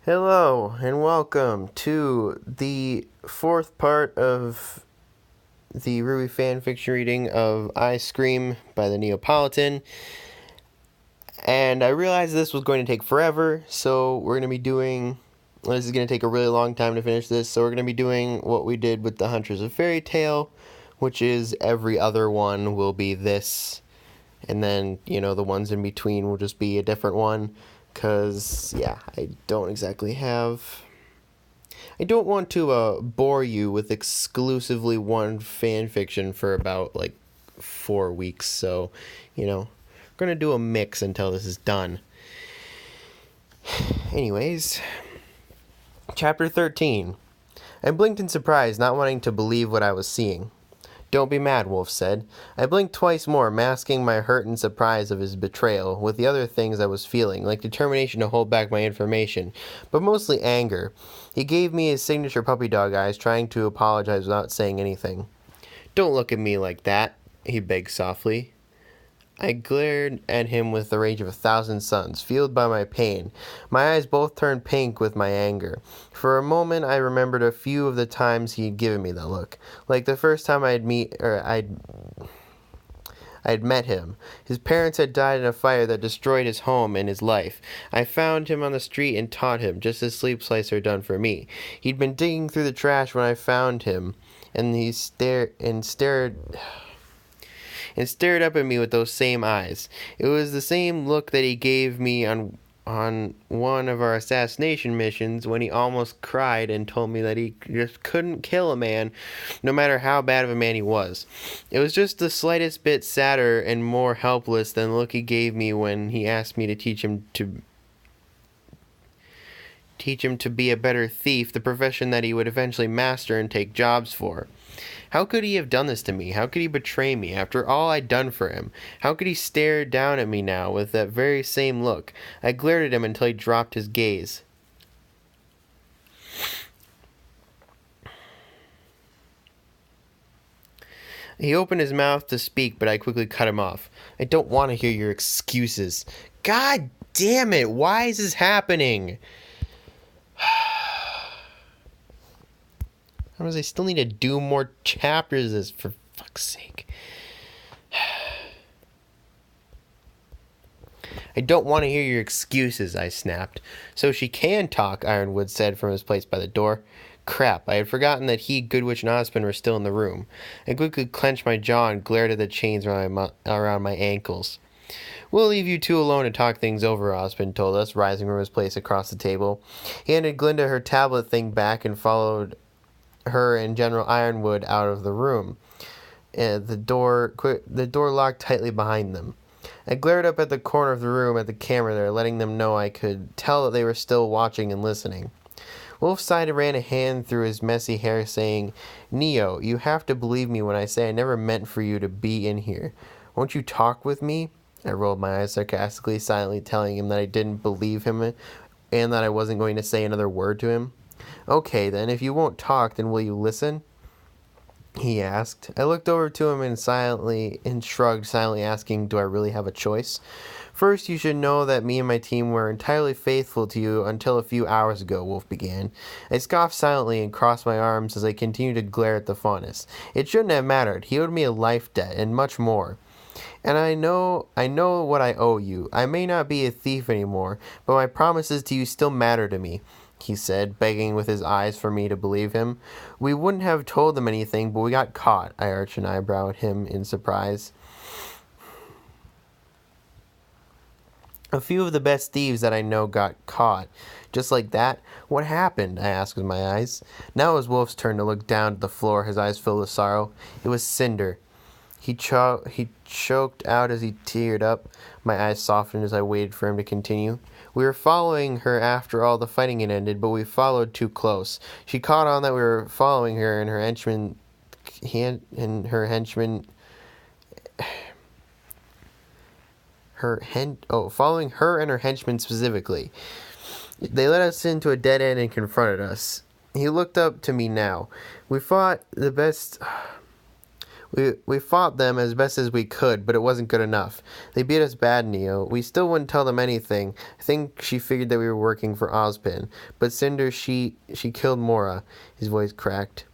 Hello and welcome to the fourth part of the RWBY fanfiction reading of I Scream by TheNeopolitan. And I realized this was going to take forever, so we're going to be doing... This is going to take a really long time to finish this, so we're going to be doing what we did with the Hunters of Fairy Tale, which is every other one will be this, and then, the ones in between will just be a different one. Because, I don't want to bore you with exclusively one fan fiction for about, 4 weeks. So, we're going to do a mix until this is done. Anyways, Chapter 13. I blinked in surprise, not wanting to believe what I was seeing. "Don't be mad," Wolf said. I blinked twice more, masking my hurt and surprise of his betrayal with the other things I was feeling, like determination to hold back my information, but mostly anger. He gave me his signature puppy dog eyes, trying to apologize without saying anything. "Don't look at me like that," he begged softly. I glared at him with the rage of 1,000 suns, fueled by my pain. My eyes both turned pink with my anger. For a moment, I remembered a few of the times he had given me that look, like the first time I'd met him. His parents had died in a fire that destroyed his home and his life. I found him on the street and taught him, just as Sleep Slicer had done for me. He'd been digging through the trash when I found him, and he stared up at me with those same eyes. It was the same look that he gave me on one of our assassination missions when he almost cried and told me that he just couldn't kill a man, no matter how bad of a man he was. It was just the slightest bit sadder and more helpless than the look he gave me when he asked me to teach him to be a better thief, the profession that he would eventually master and take jobs for. How could he have done this to me? How could he betray me after all I'd done for him? How could he stare down at me now with that very same look? I glared at him until he dropped his gaze. He opened his mouth to speak, but I quickly cut him off. "I don't want to hear your excuses." God damn it, why is this happening? How does I still need to do more chapters of this, for fuck's sake? "I don't want to hear your excuses," I snapped. "So she can talk," Ironwood said from his place by the door. Crap, I had forgotten that he, Goodwitch, and Osmond were still in the room. I quickly clenched my jaw and glared at the chains around my ankles. "We'll leave you two alone to talk things over," Osmond told us, rising from his place across the table. He handed Glinda her tablet thing back and followed her and General Ironwood out of the room. The door locked tightly behind them. I glared up at the corner of the room at the camera there, letting them know I could tell that they were still watching and listening. Wolf sighed and ran a hand through his messy hair, saying, "Neo, you have to believe me when I say I never meant for you to be in here. Won't you talk with me?" I rolled my eyes sarcastically, silently telling him that I didn't believe him and that I wasn't going to say another word to him. "Okay, then, if you won't talk, then will you listen?" he asked. I looked over to him and shrugged, silently asking, "Do I really have a choice?" "First, you should know that me and my team were entirely faithful to you until a few hours ago," Wolf began. I scoffed silently and crossed my arms as I continued to glare at the faunus. It shouldn't have mattered. He owed me a life debt, and much more. "And I know what I owe you. I may not be a thief anymore, but my promises to you still matter to me," he said, begging with his eyes for me to believe him. "We wouldn't have told them anything, but we got caught." I arched an eyebrow at him in surprise. "A few of the best thieves that I know got caught. Just like that? What happened?" I asked with my eyes. Now it was Wolf's turn to look down at the floor, his eyes filled with sorrow. It was Cinder. He choked out as he teared up. My eyes softened as I waited for him to continue. "We were following her after all the fighting had ended, but we followed too close. She caught on that we were following her and her henchmen, following her and her henchmen specifically. They led us into a dead end and confronted us." He looked up to me now. We fought We fought them as best as we could, but it wasn't good enough. They beat us bad, Neo. We still wouldn't tell them anything. I think she figured that we were working for Ozpin. But Cinder, she killed Mora. His voice cracked.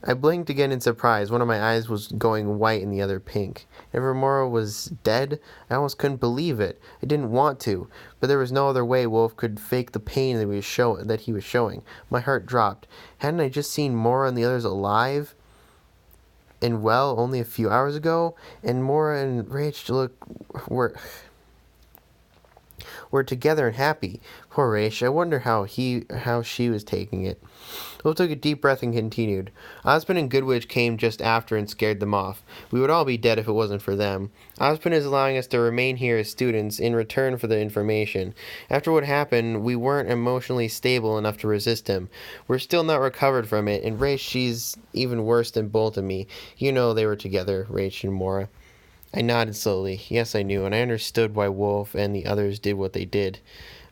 I blinked again in surprise. One of my eyes was going white and the other pink. If Mora was dead, I almost couldn't believe it. I didn't want to, but there was no other way Wolf could fake the pain that he was showing. My heart dropped. Hadn't I just seen Mora and the others alive and well only a few hours ago? And Mora and Rach were together and happy. Poor Rach. I wonder how she was taking it. Wolf took a deep breath and continued. Ozpin and Goodwitch came just after and scared them off. We would all be dead if it wasn't for them. Ozpin is allowing us to remain here as students in return for the information. After what happened, we weren't emotionally stable enough to resist him. We're still not recovered from it, and Rach, she's even worse than both of me. You know they were together, Rach and Mora. I nodded slowly. Yes, I knew, and I understood why Wolf and the others did what they did.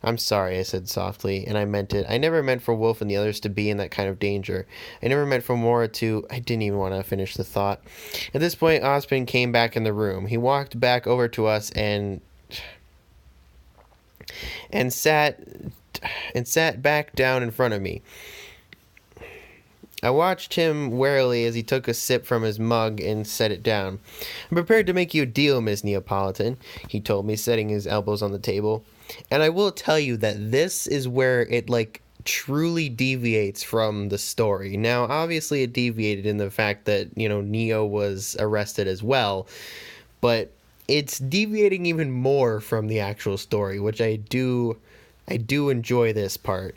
I'm sorry, I said softly, and I meant it. I never meant for Wolf and the others to be in that kind of danger. I never meant for Mora to... I didn't even want to finish the thought. At this point, Ozpin came back in the room. He walked back over to us and sat back down in front of me. I watched him warily as he took a sip from his mug and set it down. I'm prepared to make you a deal, Miss Neopolitan, he told me, setting his elbows on the table. And I will tell you that this is where it, truly deviates from the story. Now, obviously it deviated in the fact that, Neo was arrested as well, but it's deviating even more from the actual story, which I do enjoy this part.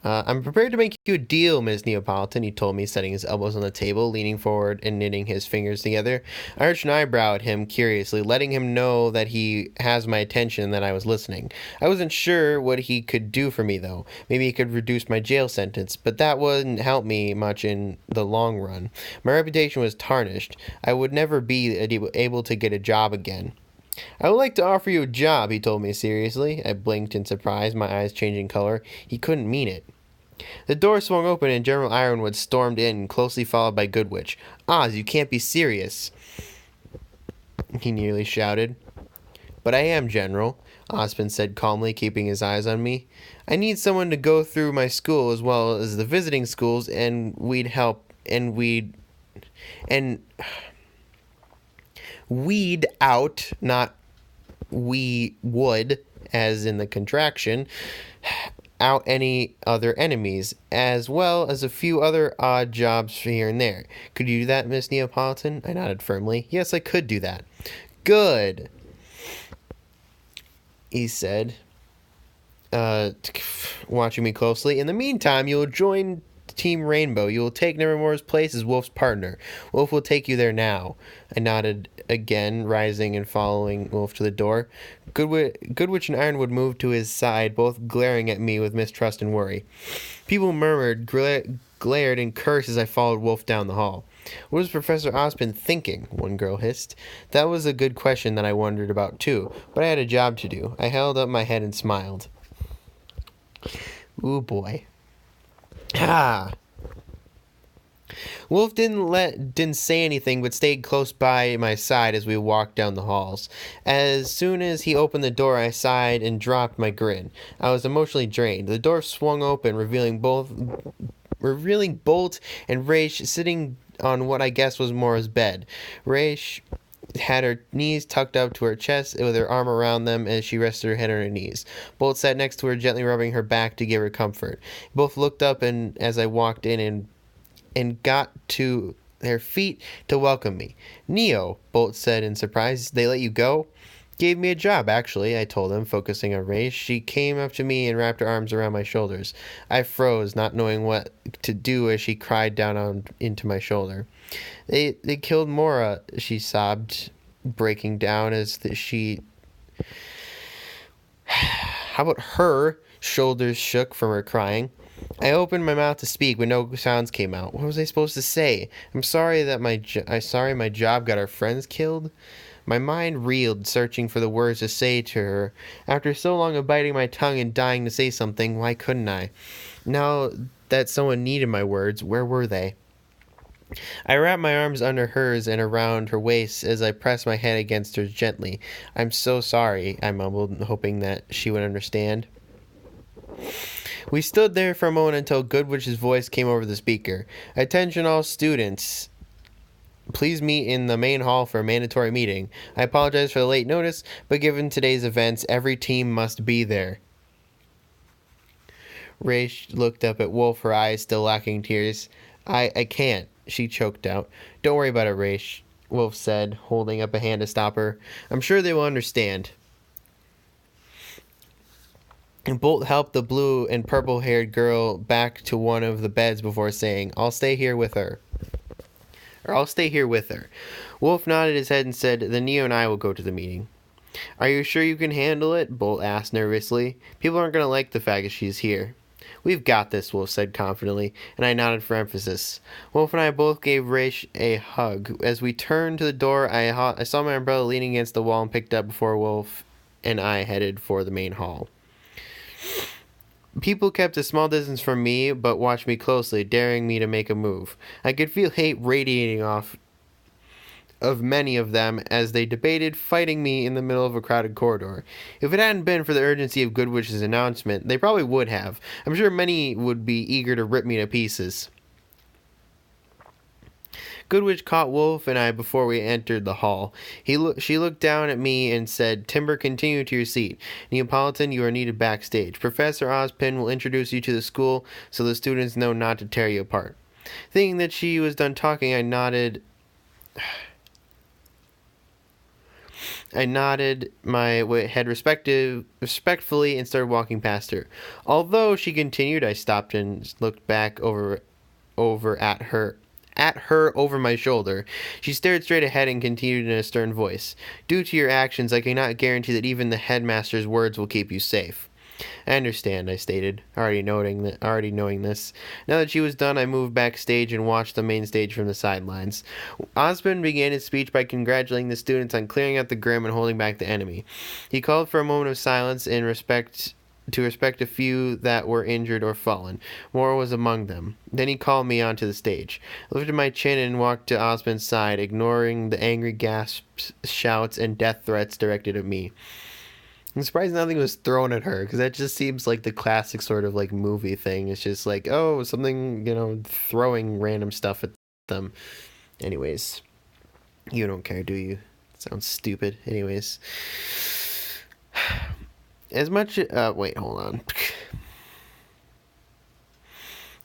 I'm prepared to make you a deal, Ms. Neopolitan, he told me, setting his elbows on the table, leaning forward and knitting his fingers together. I arched an eyebrow at him curiously, letting him know that he has my attention and that I was listening. I wasn't sure what he could do for me, though. Maybe he could reduce my jail sentence, but that wouldn't help me much in the long run. My reputation was tarnished. I would never be able to get a job again. I would like to offer you a job, he told me seriously. I blinked in surprise, my eyes changing color. He couldn't mean it. The door swung open and General Ironwood stormed in, closely followed by Goodwitch. Oz, you can't be serious, he nearly shouted. But I am, General, Ozpin said calmly, keeping his eyes on me. I need someone to go through my school as well as the visiting schools, and weed out, not we would, as in the contraction, out any other enemies, as well as a few other odd jobs here and there. Could you do that, Miss Neopolitan? I nodded firmly. Yes, I could do that. Good, he said, watching me closely. In the meantime, you'll join Team Rainbow. You will take Nevermore's place as Wolf's partner. Wolf will take you there now. I nodded again, rising and following Wolf to the door. Goodwitch and Ironwood moved to his side, both glaring at me with mistrust and worry. People murmured, glared, and cursed as I followed Wolf down the hall. What was Professor Ozpin thinking? One girl hissed. That was a good question that I wondered about too, but I had a job to do. I held up my head and smiled. Ooh boy. Ah. Wolf didn't say anything, but stayed close by my side as we walked down the halls. As soon as he opened the door, I sighed and dropped my grin. I was emotionally drained. The door swung open, revealing Bolt and Raish sitting on what I guess was Mora's bed. Raish had her knees tucked up to her chest with her arm around them as she rested her head on her knees. Bolt sat next to her, gently rubbing her back to give her comfort. Both looked up as I walked in and got to their feet to welcome me. Neo, Bolt said in surprise. They let you go? Gave me a job, actually, I told him, focusing on Ray. She came up to me and wrapped her arms around my shoulders. I froze, not knowing what to do as she cried down into my shoulder. They killed Mora, she sobbed, breaking down as she... How about her? Shoulders shook from her crying. I opened my mouth to speak, but no sounds came out. What was I supposed to say? I'm sorry that my job got our friends killed. My mind reeled, searching for the words to say to her. After so long of biting my tongue and dying to say something, why couldn't I? Now that someone needed my words. Where were they? I wrapped my arms under hers and around her waist as I pressed my head against hers gently. I'm so sorry, I mumbled, hoping that she would understand. We stood there for a moment until Goodwich's voice came over the speaker. Attention all students. Please meet in the main hall for a mandatory meeting. I apologize for the late notice, but given today's events, every team must be there. Raish looked up at Wolf, her eyes still lacking tears. I can't, she choked out. Don't worry about it, Raish, Wolf said, holding up a hand to stop her. I'm sure they will understand. Bolt helped the blue and purple-haired girl back to one of the beds before saying, I'll stay here with her. Wolf nodded his head and said, the Neo and I will go to the meeting. Are you sure you can handle it? Bolt asked nervously. People aren't going to like the fact that she's here. We've got this, Wolf said confidently, and I nodded for emphasis. Wolf and I both gave Raish a hug. As we turned to the door, I saw my umbrella leaning against the wall and picked up before Wolf and I headed for the main hall. People kept a small distance from me, but watched me closely, daring me to make a move. I could feel hate radiating off of many of them as they debated fighting me in the middle of a crowded corridor. If it hadn't been for the urgency of Goodwich's announcement, they probably would have. I'm sure many would be eager to rip me to pieces. Goodwich caught Wolf and I before we entered the hall. She looked down at me and said, Timber, continue to your seat. Neopolitan, you are needed backstage. Professor Ozpin will introduce you to the school so the students know not to tear you apart. Thinking that she was done talking, I nodded my head respectfully and started walking past her. Although she continued, I stopped and looked back over at her over my shoulder. She stared straight ahead and continued in a stern voice. Due to your actions, I cannot guarantee that even the headmaster's words will keep you safe. I understand, I stated, already knowing this. Now that she was done, I moved backstage and watched the main stage from the sidelines. Osmond began his speech by congratulating the students on clearing out the Grim and holding back the enemy. He called for a moment of silence to respect a few that were injured or fallen. Moore was among them. Then he called me onto the stage. I lifted my chin and walked to Osmond's side, ignoring the angry gasps, shouts, and death threats directed at me. I'm surprised nothing was thrown at her, because that just seems like the classic sort of like movie thing. It's just like, oh, something, throwing random stuff at them. Anyways, you don't care, do you? Sounds stupid. Anyways. Wait, hold on.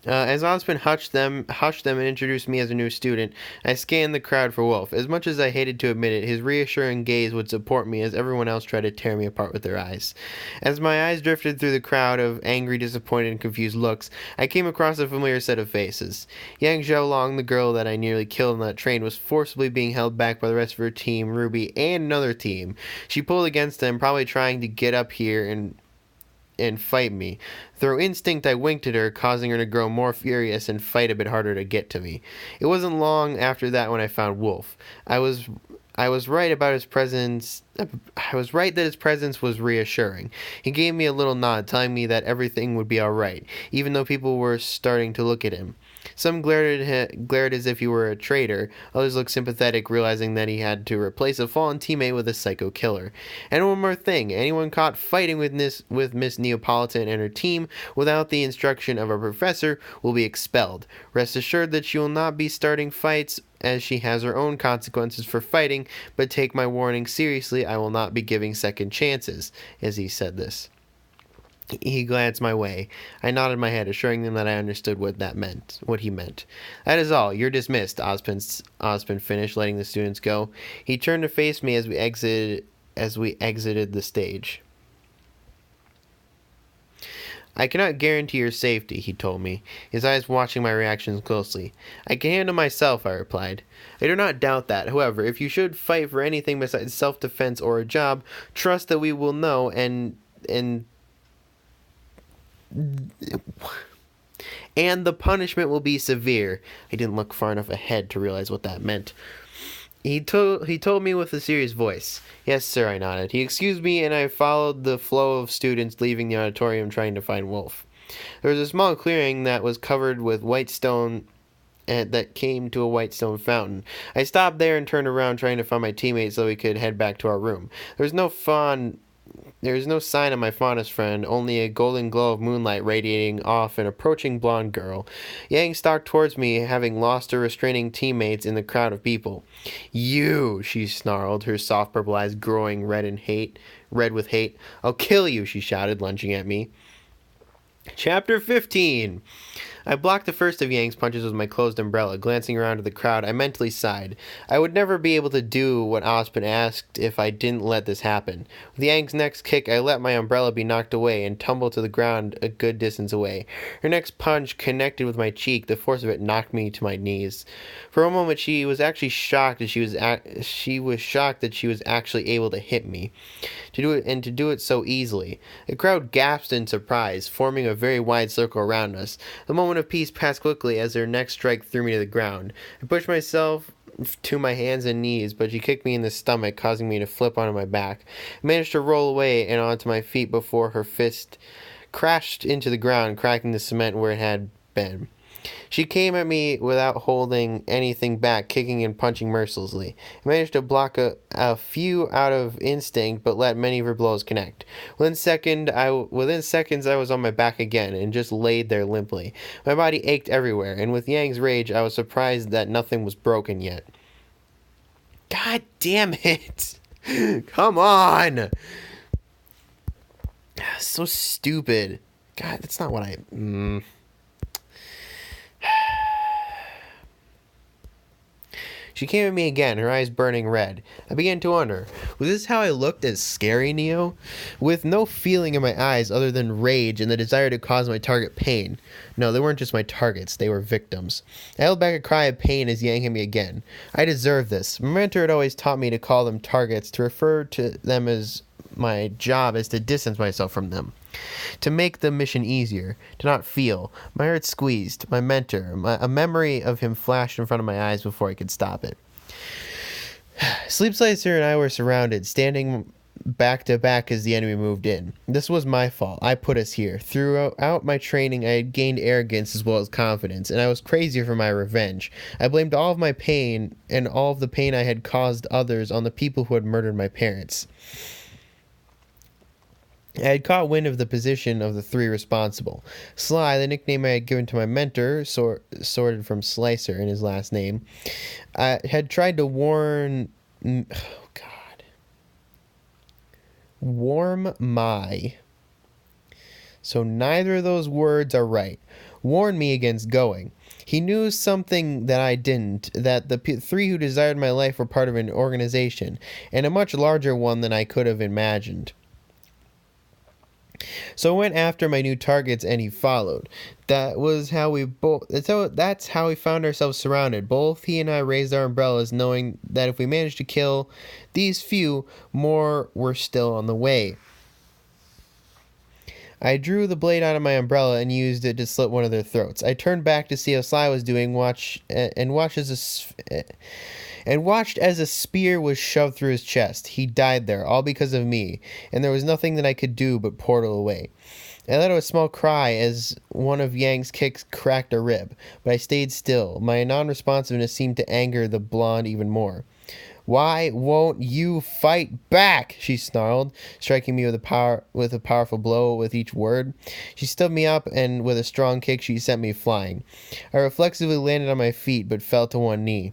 As Osmond hushed them and introduced me as a new student, I scanned the crowd for Wolf. As much as I hated to admit it, his reassuring gaze would support me as everyone else tried to tear me apart with their eyes. As my eyes drifted through the crowd of angry, disappointed, and confused looks, I came across a familiar set of faces. Yang Xiaolong, the girl that I nearly killed on that train, was forcibly being held back by the rest of her team, RWBY, and another team. She pulled against them, probably trying to get up here and fight me. Through instinct, I winked at her, causing her to grow more furious and fight a bit harder to get to me. It wasn't long after that when I found Wolf. I was right about his presence. I was right that his presence was reassuring. He gave me a little nod, telling me that everything would be all right, even though people were starting to look at him. Some glared as if he were a traitor. Others looked sympathetic, realizing that he had to replace a fallen teammate with a psycho killer. And one more thing, anyone caught fighting with Miss Neopolitan and her team without the instruction of a professor will be expelled. Rest assured that she will not be starting fights, as she has her own consequences for fighting, but take my warning seriously, I will not be giving second chances. As he said this, he glanced my way. I nodded my head, assuring them that I understood what he meant. That is all. You're dismissed, Osmond finished, letting the students go. He turned to face me as we exited the stage. I cannot guarantee your safety, he told me, his eyes watching my reactions closely. I can handle myself, I replied. I do not doubt that. However, if you should fight for anything besides self-defense or a job, trust that we will know and the punishment will be severe. I didn't look far enough ahead to realize what that meant. He told me with a serious voice. Yes, sir, I nodded. He excused me, and I followed the flow of students leaving the auditorium trying to find Wolf. There was a small clearing that was covered with white stone and that came to a white stone fountain. I stopped there and turned around trying to find my teammates so we could head back to our room. There was no sign of my fondest friend, only a golden glow of moonlight radiating off an approaching blonde girl. Yang stalked towards me, having lost her restraining teammates in the crowd of people. "You," she snarled, her soft purple eyes growing red with hate. "I'll kill you," she shouted, lunging at me. Chapter 15. I blocked the first of Yang's punches with my closed umbrella. Glancing around at the crowd, I mentally sighed. I would never be able to do what Osmond asked if I didn't let this happen. With Yang's next kick, I let my umbrella be knocked away and tumble to the ground a good distance away. Her next punch connected with my cheek. The force of it knocked me to my knees. For a moment, she was shocked that she was actually able to hit me, to do it so easily. The crowd gasped in surprise, forming a very wide circle around us. The moment of peace passed quickly as her next strike threw me to the ground. I pushed myself to my hands and knees, but she kicked me in the stomach, causing me to flip onto my back. I managed to roll away and onto my feet before her fist crashed into the ground, cracking the cement where it had been. She came at me without holding anything back, kicking and punching mercilessly. I managed to block a few out of instinct, but let many of her blows connect. Within seconds, I was on my back again and just laid there limply. My body ached everywhere, and with Yang's rage, I was surprised that nothing was broken yet. God damn it! Come on! So stupid. God, that's not what I... She came at me again, her eyes burning red. I began to wonder, was this how I looked as Scary Neo? With no feeling in my eyes other than rage and the desire to cause my target pain. No, they weren't just my targets, they were victims. I held back a cry of pain as Yang hit me again. I deserved this. My mentor had always taught me to call them targets, to refer to them as my job is to distance myself from them. To make the mission easier, to not feel. My heart squeezed. My mentor, a memory of him flashed in front of my eyes before I could stop it. Sleep Slicer and I were surrounded, standing back to back as the enemy moved in. This was my fault. I put us here. Throughout my training, I had gained arrogance as well as confidence, and I was crazy for my revenge. I blamed all of my pain and all of the pain I had caused others on the people who had murdered my parents. I had caught wind of the position of the three responsible. Sly, the nickname I had given to my mentor, sorted from Slicer in his last name, had tried to warn my. So neither of those words are right. Warn me against going. He knew something that I didn't, that the three who desired my life were part of an organization, and a much larger one than I could have imagined. So I went after my new targets, and he followed. That's how we found ourselves surrounded. Both he and I raised our umbrellas, knowing that if we managed to kill these few, more were still on the way. I drew the blade out of my umbrella and used it to slit one of their throats. I turned back to see how Sly was doing, and watched as a spear was shoved through his chest. He died there, all because of me, and there was nothing that I could do but portal away. I let out a small cry as one of Yang's kicks cracked a rib, but I stayed still. My non-responsiveness seemed to anger the blonde even more. "Why won't you fight back?" she snarled, striking me with a powerful blow with each word. She stood me up, and with a strong kick she sent me flying. I reflexively landed on my feet, but fell to one knee.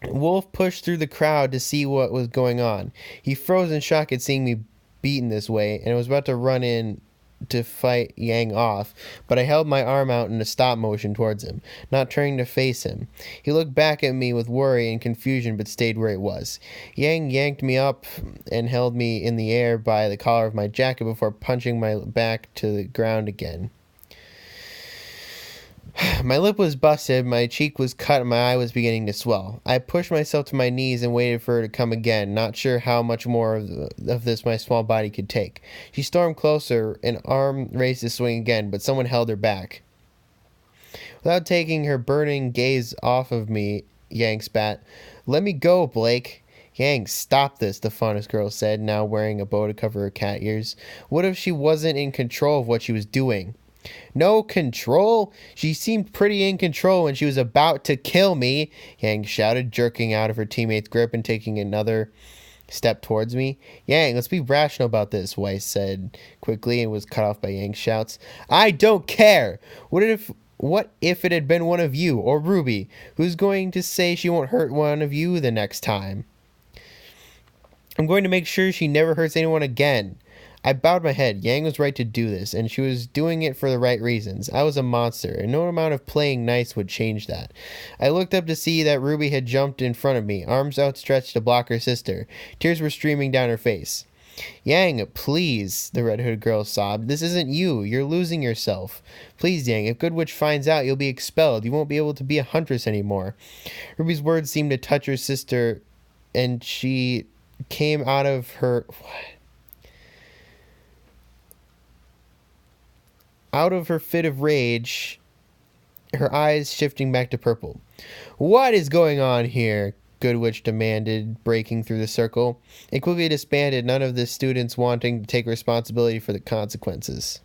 Wolf pushed through the crowd to see what was going on. He froze in shock at seeing me beaten this way, and was about to run in to fight Yang off, but I held my arm out in a stop motion towards him, not turning to face him. He looked back at me with worry and confusion, but stayed where he was. Yang yanked me up and held me in the air by the collar of my jacket before punching my back to the ground again. My lip was busted, my cheek was cut, and my eye was beginning to swell. I pushed myself to my knees and waited for her to come again, not sure how much more of this my small body could take. She stormed closer, an arm raised to swing again, but someone held her back. Without taking her burning gaze off of me, Yang spat, "Let me go, Blake." Yang, stop this, the faunus girl said, now wearing a bow to cover her cat ears. What if she wasn't in control of what she was doing? No control? She seemed pretty in control when she was about to kill me, Yang shouted, jerking out of her teammate's grip and taking another step towards me. Yang, let's be rational about this, Weiss said quickly and was cut off by Yang's shouts. I don't care! What if it had been one of you, or Ruby? Who's going to say she won't hurt one of you the next time? I'm going to make sure she never hurts anyone again. I bowed my head. Yang was right to do this, and she was doing it for the right reasons. I was a monster, and no amount of playing nice would change that. I looked up to see that Ruby had jumped in front of me, arms outstretched to block her sister. Tears were streaming down her face. Yang, please, the red-hooded girl sobbed. This isn't you. You're losing yourself. Please, Yang, if Good Witch finds out, you'll be expelled. You won't be able to be a huntress anymore. Ruby's words seemed to touch her sister, and she came out of her... Out of her fit of rage, her eyes shifting back to purple. What is going on here? Good Witch demanded, breaking through the circle. It quickly disbanded, none of the students wanting to take responsibility for the consequences.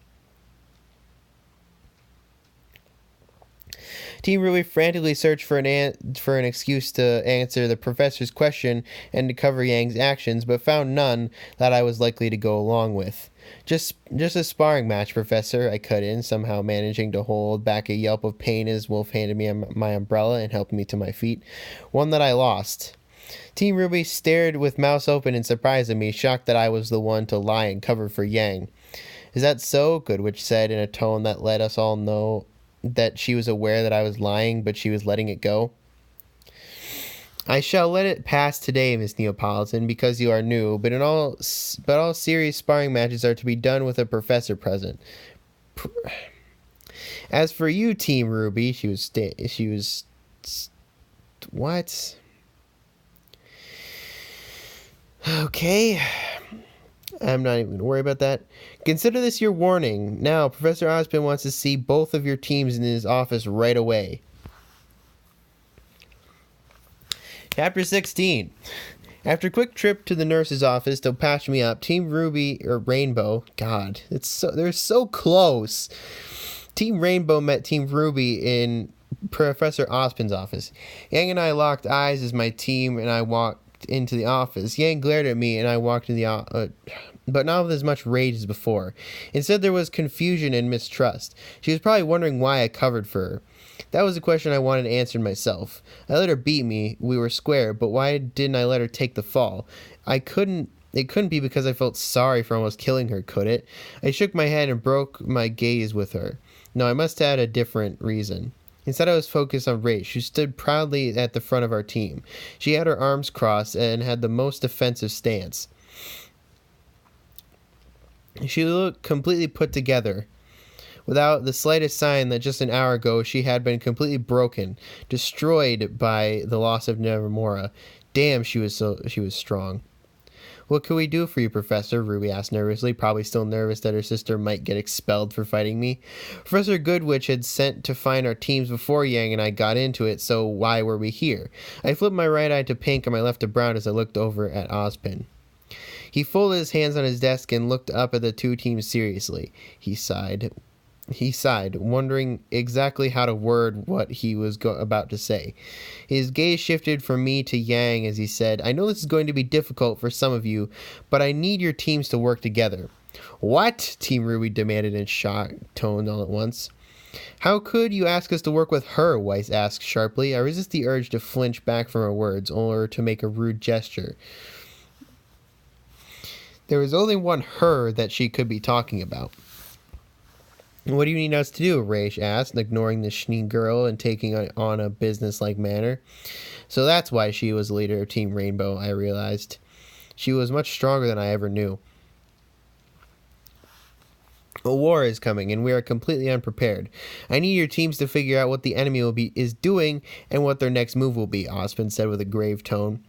Team RWBY frantically searched for an excuse to answer the professor's question and to cover Yang's actions, but found none that I was likely to go along with. Just a sparring match, Professor, I cut in, somehow managing to hold back a yelp of pain as Wolf handed me my umbrella and helped me to my feet. One that I lost. Team RWBY stared with mouths open in surprise at me, shocked that I was the one to lie and cover for Yang. Is that so? Good Witch said in a tone that let us all know that she was aware that I was lying, but she was letting it go. I shall let it pass today, Miss Neopolitan, because you are new, but all serious sparring matches are to be done with a professor present. As for you, Team RWBY, she was what? Okay. I'm not even going to worry about that. Consider this your warning. Now, Professor Osborn wants to see both of your teams in his office right away. Chapter 16. After a quick trip to the nurse's office to patch me up, Team RWBY, or Rainbow, God, they're so close. Team Rainbow met Team RWBY in Professor Osborn's office. Yang and I locked eyes as my team and I walked into the office. Yang glared at me and I walked into the but not with as much rage as before. Instead, there was confusion and mistrust. She was probably wondering why I covered for her. That was a question I wanted answered myself. I let her beat me. We were square, but why didn't I let her take the fall? It couldn't be because I felt sorry for almost killing her, could it? I shook my head and broke my gaze with her. No, I must have had a different reason. Instead, I was focused on Rach, who stood proudly at the front of our team. She had her arms crossed and had the most defensive stance. She looked completely put together, without the slightest sign that just an hour ago she had been completely broken, destroyed by the loss of Nevermora. Damn, she was strong. What can we do for you, Professor? RWBY asked nervously, probably still nervous that her sister might get expelled for fighting me. Professor Goodwitch had sent to find our teams before Yang and I got into it, so why were we here? I flipped my right eye to pink and my left to brown as I looked over at Ozpin. He folded his hands on his desk and looked up at the two teams seriously. He sighed, wondering exactly how to word what he was about to say. His gaze shifted from me to Yang as he said, I know this is going to be difficult for some of you, but I need your teams to work together. What? Team RWBY demanded in shocked tones all at once. How could you ask us to work with her? Weiss asked sharply. I resist the urge to flinch back from her words or to make a rude gesture. There was only one her that she could be talking about. What do you need us to do? Raish asked, ignoring the Schnee girl and taking on a business-like manner. So that's why she was the leader of Team Rainbow, I realized. She was much stronger than I ever knew. A war is coming, and we are completely unprepared. I need your teams to figure out what the enemy is doing and what their next move will be, Osmond said with a grave tone.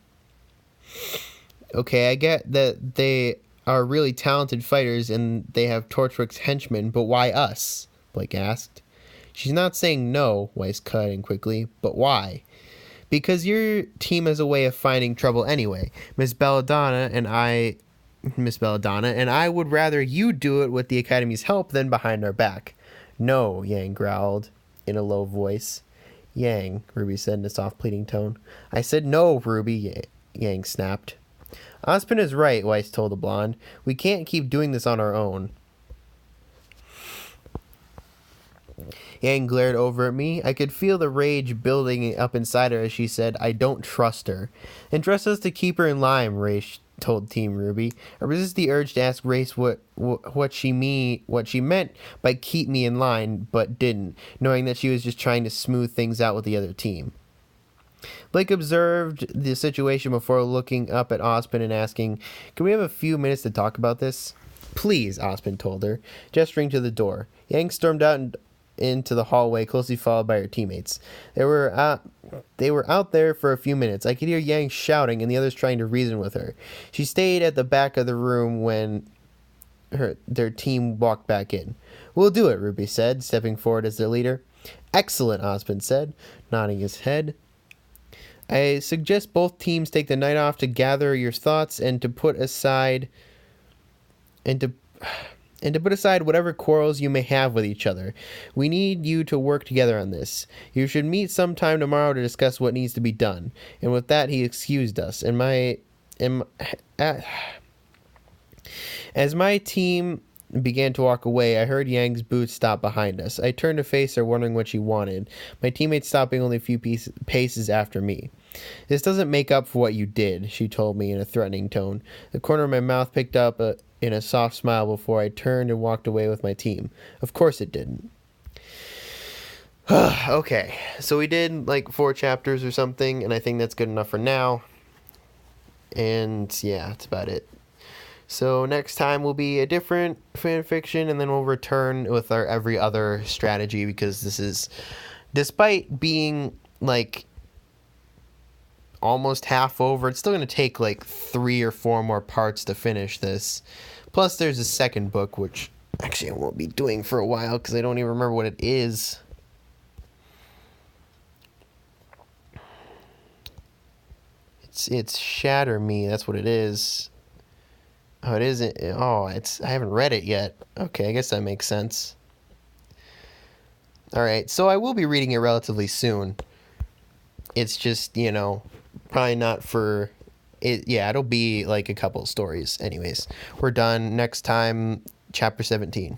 Okay, I get that they are really talented fighters and they have Torchwick's henchmen, but why us? Blake asked. She's not saying no, Weiss cut in quickly, but why? Because your team has a way of finding trouble anyway. Miss Belladonna and I would rather you do it with the Academy's help than behind our back. No, Yang growled in a low voice. Yang, Ruby said in a soft pleading tone. I said no, Ruby, Yang snapped. Ozpin is right, Weiss told the blonde. We can't keep doing this on our own. Yang glared over at me. I could feel the rage building up inside her as she said, I don't trust her. And trust us to keep her in line, Race told Team Ruby. I resisted the urge to ask Race what she meant by keep me in line, but didn't, knowing that she was just trying to smooth things out with the other team. Blake observed the situation before looking up at Ozpin and asking, Can we have a few minutes to talk about this? Please, Ozpin told her, gesturing to the door. Yang stormed out into the hallway, closely followed by her teammates. They were out there for a few minutes. I could hear Yang shouting and the others trying to reason with her. She stayed at the back of the room when their team walked back in. We'll do it, Ruby said, stepping forward as their leader. Excellent, Ozpin said, nodding his head. I suggest both teams take the night off to gather your thoughts and to put aside whatever quarrels you may have with each other. We need you to work together on this. You should meet sometime tomorrow to discuss what needs to be done. And with that, he excused us. As my team began to walk away, I heard Yang's boots stop behind us. I turned to face her, wondering what she wanted. My teammates stopping only a few paces after me. This doesn't make up for what you did, she told me in a threatening tone. The corner of my mouth picked up in a soft smile before I turned and walked away with my team. Of course it didn't. Okay, so we did like 4 chapters or something, and I think that's good enough for now. And yeah, that's about it. So next time will be a different fan fiction, and then we'll return with our every other strategy, because this is, despite being like almost half over, it's still going to take like 3 or 4 more parts to finish this. Plus there's a second book, which actually I won't be doing for a while because I don't even remember what it is. It's Shatter Me, that's what it is. Oh, it isn't. Oh, I haven't read it yet. Okay, I guess that makes sense. Alright, so I will be reading it relatively soon. It's just, probably not for it. Yeah, it'll be like a couple of stories. Anyways, we're done. Next time, chapter 17.